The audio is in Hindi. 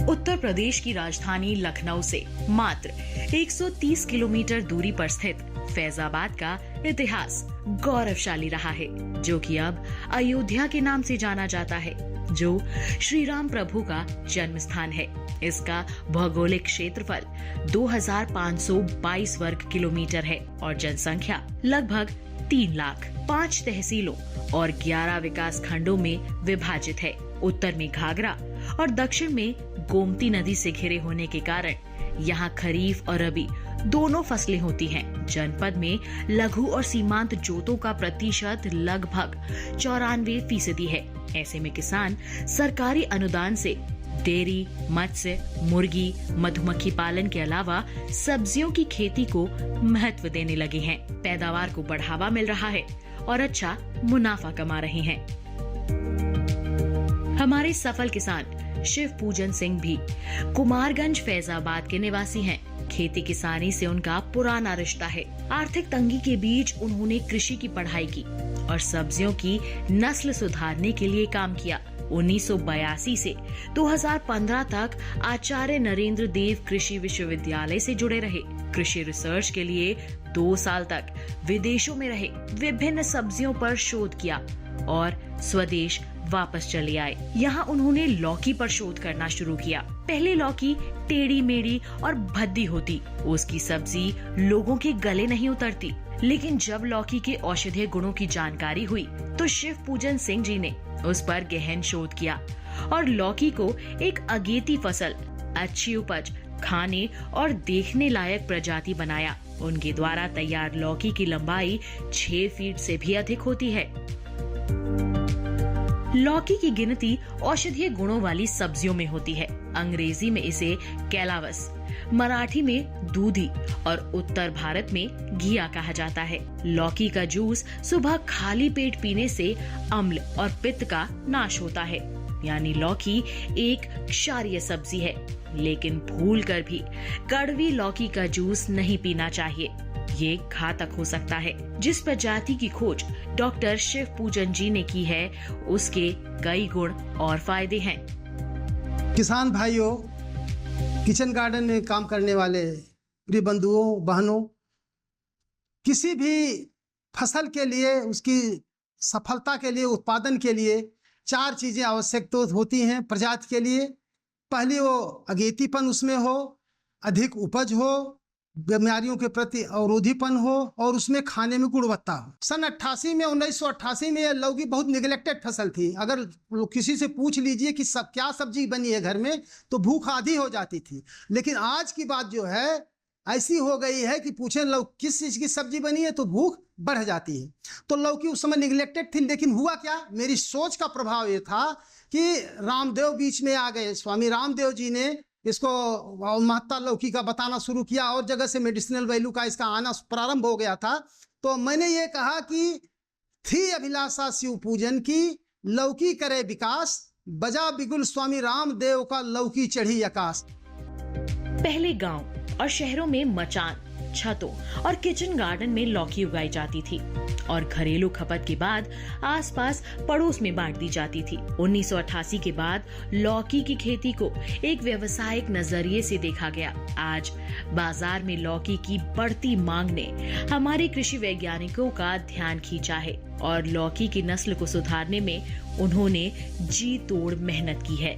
उत्तर प्रदेश की राजधानी लखनऊ से मात्र 130 किलोमीटर दूरी पर स्थित फैजाबाद का इतिहास गौरवशाली रहा है, जो कि अब अयोध्या के नाम से जाना जाता है, जो श्री राम प्रभु का जन्म स्थान है। इसका भौगोलिक क्षेत्रफल 2522 वर्ग किलोमीटर है और जनसंख्या लगभग 3 लाख। 5 तहसीलों और 11 विकास खंडों में विभाजित है। उत्तर में घाघरा और दक्षिण में गोमती नदी से घिरे होने के कारण यहाँ खरीफ और रबी दोनों फसलें होती हैं। जनपद में लघु और सीमांत जोतों का प्रतिशत लगभग 94% है। ऐसे में किसान सरकारी अनुदान से डेयरी, मत्स्य, मुर्गी, मधुमक्खी पालन के अलावा सब्जियों की खेती को महत्व देने लगे हैं। पैदावार को बढ़ावा मिल रहा है और अच्छा मुनाफा कमा रहे हैं। हमारे सफल किसान शिव पूजन सिंह भी कुमारगंज फैजाबाद के निवासी हैं। खेती किसानी से उनका पुराना रिश्ता है। आर्थिक तंगी के बीच उन्होंने कृषि की पढ़ाई की और सब्जियों की नस्ल सुधारने के लिए काम किया। 1982 से 2015 तक आचार्य नरेंद्र देव कृषि विश्वविद्यालय से जुड़े रहे। कृषि रिसर्च के लिए 2 साल तक विदेशों में रहे, विभिन्न सब्जियों पर शोध किया और स्वदेश वापस चले आए। यहाँ उन्होंने लौकी पर शोध करना शुरू किया। पहले लौकी टेढ़ी मेढ़ी और भद्दी होती, उसकी सब्जी लोगों के गले नहीं उतरती। लेकिन जब लौकी के औषधीय गुणों की जानकारी हुई तो शिव पूजन सिंह जी ने उस पर गहन शोध किया और लौकी को एक अगेती फसल, अच्छी उपज, खाने और देखने लायक प्रजाति बनाया। उनके द्वारा तैयार लौकी की लंबाई 6 फीट से भी अधिक होती है। लौकी की गिनती औषधीय गुणों वाली सब्जियों में होती है। अंग्रेजी में इसे कैलावस, मराठी में दूधी और उत्तर भारत में घिया कहा जाता है। लौकी का जूस सुबह खाली पेट पीने से अम्ल और पित्त का नाश होता है। यानी लौकी एक क्षारीय सब्जी है, लेकिन भूलकर भी कड़वी लौकी का जूस नहीं पीना चाहिए। ये घातक हो सकता है। जिस प्रजाति की खोज डॉक्टर शिव पूजन जी ने की है, उसके कई गुण और फायदे हैं। किसान भाइयों, किचन गार्डन में काम करने वाले प्रिय बंधुओं, बहनों, किसी भी फसल के लिए, उसकी सफलता के लिए, उत्पादन के लिए 4 चीजें आवश्यक तो होती हैं प्रजाति के लिए। पहली वो अगेतीपन उसमें हो, अधिक उपज हो, बीमारियों के प्रति अवरोधीपन हो और उसमें खाने में गुणवत्ता हो। सन 1988 में यह लौकी बहुत निगलेक्टेड फसल थी। अगर किसी से पूछ लीजिए कि क्या सब्जी बनी है घर में, तो भूख आधी हो जाती थी। लेकिन आज की बात जो है ऐसी हो गई है कि पूछें किस चीज की सब्जी बनी है तो भूख बढ़ जाती है। तो लौकी उस समय निगलेक्टेड थी। लेकिन हुआ क्या, मेरी सोच का प्रभाव ये था कि रामदेव बीच में आ गए। स्वामी रामदेव जी ने इसको महत्ता लौकी का बताना शुरू किया और जगह से मेडिसिनल वैल्यू का इसका आना प्रारंभ हो गया था। तो मैंने ये कहा कि थी अभिलाषा शिव पूजन की, लौकी करे विकास, बजा बिगुल स्वामी रामदेव का लौकी चढ़ी आकाश। पहले गांव और शहरों में मचान, छतों और किचन गार्डन में लौकी उगाई जाती थी और घरेलू खपत के बाद आसपास पड़ोस में बांट दी जाती थी। 1988 के बाद लौकी की खेती को एक व्यवसायिक नजरिए से देखा गया। आज बाजार में लौकी की बढ़ती मांग ने हमारे कृषि वैज्ञानिकों का ध्यान खींचा है और लौकी की नस्ल को सुधारने में उन्होंने जी तोड़ मेहनत की है।